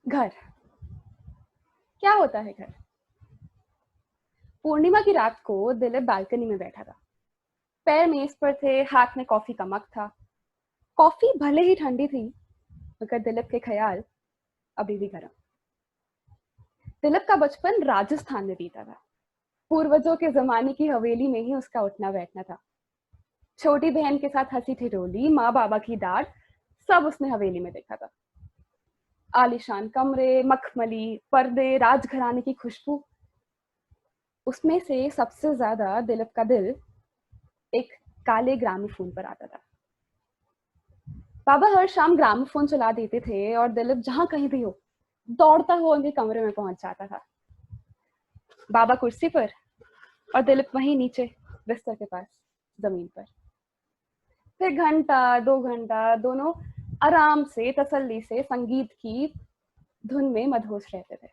घर क्या होता है घर? पूर्णिमा की रात को दिलीप बालकनी में बैठा था। पैर मेज पर थे, हाथ में कॉफी का मग था। कॉफी भले ही ठंडी थी, मगर दिलीप के ख्याल अभी भी गर्म। दिलीप का बचपन राजस्थान में बीता था। पूर्वजों के जमाने की हवेली में ही उसका उठना बैठना था। छोटी बहन के साथ हंसी ठिठोली, माँ बाबा की डांट, सब उसने हवेली में देखा था। आलीशान कमरे, मखमली पर्दे, राजघराने की खुशबू। उसमें से सबसे ज्यादा दिलीप का दिल एक काले ग्रामीफोन पर आता था। बाबा हर शाम ग्रामोफोन चला देते थे और दिलीप जहां कहीं भी हो, दौड़ता हुआ उनके कमरे में पहुंच जाता था। बाबा कुर्सी पर और दिलीप वहीं नीचे बिस्तर के पास, जमीन पर। फिर घंटा 2 घंटा दोनों आराम से तसल्ली से संगीत की धुन में मदहोश रहते थे।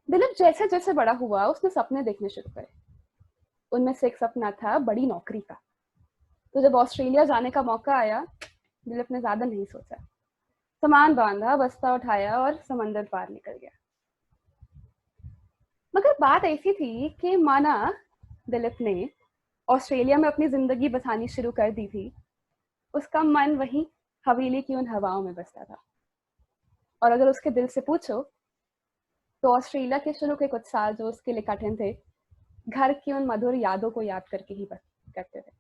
दिलीप जैसे जैसे बड़ा हुआ, उसने सपने देखने शुरू करे। उनमें से एक सपना था बड़ी नौकरी का। तो जब ऑस्ट्रेलिया जाने का मौका आया, दिलीप ने ज्यादा नहीं सोचा। सामान बांधा, बस्ता उठाया और समंदर पार निकल गया। मगर बात ऐसी थी कि माना दिलीप ने ऑस्ट्रेलिया में अपनी जिंदगी बसानी शुरू कर दी थी, उसका मन वहीं हवेली की उन हवाओं में बसता था। और अगर उसके दिल से पूछो, तो ऑस्ट्रेलिया के शुरू के कुछ साल जो उसके लिए कठिन थे, घर की उन मधुर यादों को याद करके ही करते थे।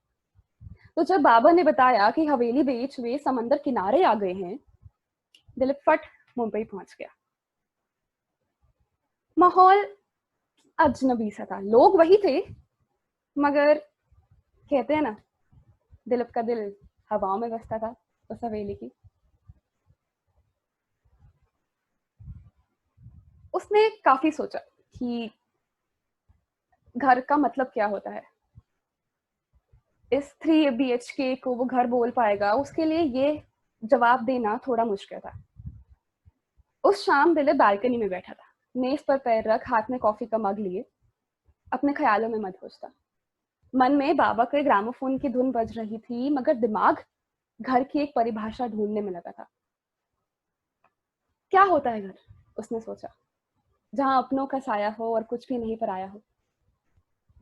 तो जब बाबा ने बताया कि हवेली बेच वे समंदर किनारे आ गए हैं, दिलीप फट मुंबई पहुंच गया। माहौल अजनबी सा था, लोग वही थे, मगर कहते हैं ना, दिलीप का दिल हवाओं में बसता था उस हवेली की। उसने काफी सोचा कि घर का मतलब क्या होता है। इस 3 BHK को वो घर बोल पाएगा, उसके लिए ये जवाब देना थोड़ा मुश्किल था। उस शाम दिलीप बालकनी में बैठा था, मेज पर पैर रख, हाथ में कॉफी का मग लिए, अपने ख्यालों में मदहोश था। मन में बाबा के ग्रामोफोन की धुन बज रही थी, मगर दिमाग घर की एक परिभाषा ढूंढने में लगा था। क्या होता है घर, उसने सोचा। जहां अपनों का साया हो और कुछ भी नहीं पराया हो।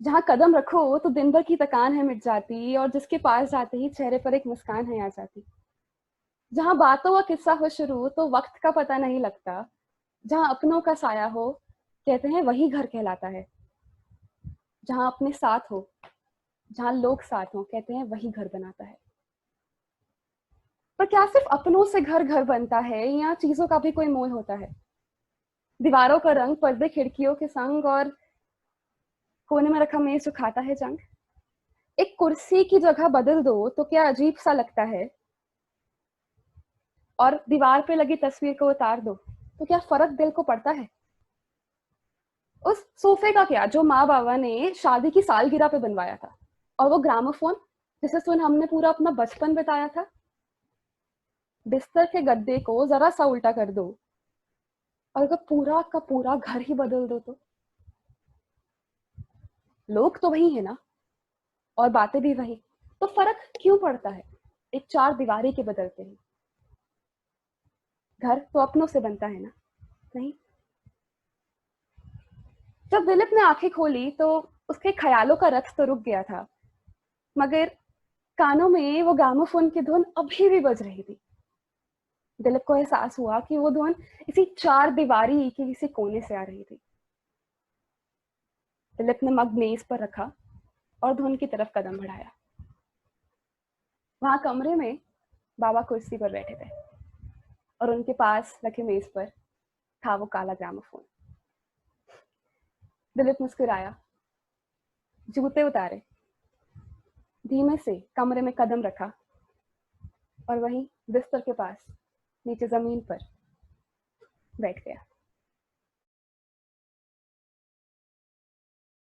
जहां कदम रखो तो दिन भर की थकान है मिट जाती, और जिसके पास जाते ही चेहरे पर एक मुस्कान है आ जाती। जहां बातों का किस्सा हो शुरू तो वक्त का पता नहीं लगता। जहां अपनों का साया हो, कहते हैं वही घर कहलाता है। जहां अपने साथ हो, जहां लोग साथ हो, कहते हैं वही घर बनाता है। पर क्या सिर्फ अपनों से घर घर बनता है, या चीजों का भी कोई मोल होता है? दीवारों का रंग, पर्दे खिड़कियों के संग, और कोने में रखा मेज जो खाता है जंग। एक कुर्सी की जगह बदल दो तो क्या अजीब सा लगता है, और दीवार पे लगी तस्वीर को उतार दो तो क्या फर्क दिल को पड़ता है? उस सोफे का क्या, जो माँ बाबा ने शादी की सालगिरह पे बनवाया था, और वो ग्रामोफोन जिसे सुन हमने पूरा अपना बचपन बिताया था। बिस्तर के गद्दे को जरा सा उल्टा कर दो, और अगर पूरा का पूरा घर ही बदल दो तो लोग तो वही है ना, और बातें भी वही। तो फर्क क्यों पड़ता है एक चार दीवारी के बदलते ही? घर तो अपनों से बनता है ना, नहीं? जब दिलीप ने आंखें खोली तो उसके ख्यालों का रथ तो रुक गया था, मगर कानों में वो ग्रामोफोन की धुन अभी भी बज रही थी। दिलीप को एहसास हुआ कि वो धुन इसी चार दीवारी के किसी कोने से आ रही थी। दिलीप ने मग मेज पर रखा और धुन की तरफ कदम बढ़ाया। वहां कमरे में बाबा कुर्सी पर बैठे थे, और उनके पास रखे मेज पर था वो काला ग्रामोफोन। दिलीप मुस्कुराया, जूते उतारे, धीमे से कमरे में कदम रखा, और वहीं बिस्तर के पास नीचे जमीन पर बैठ गया।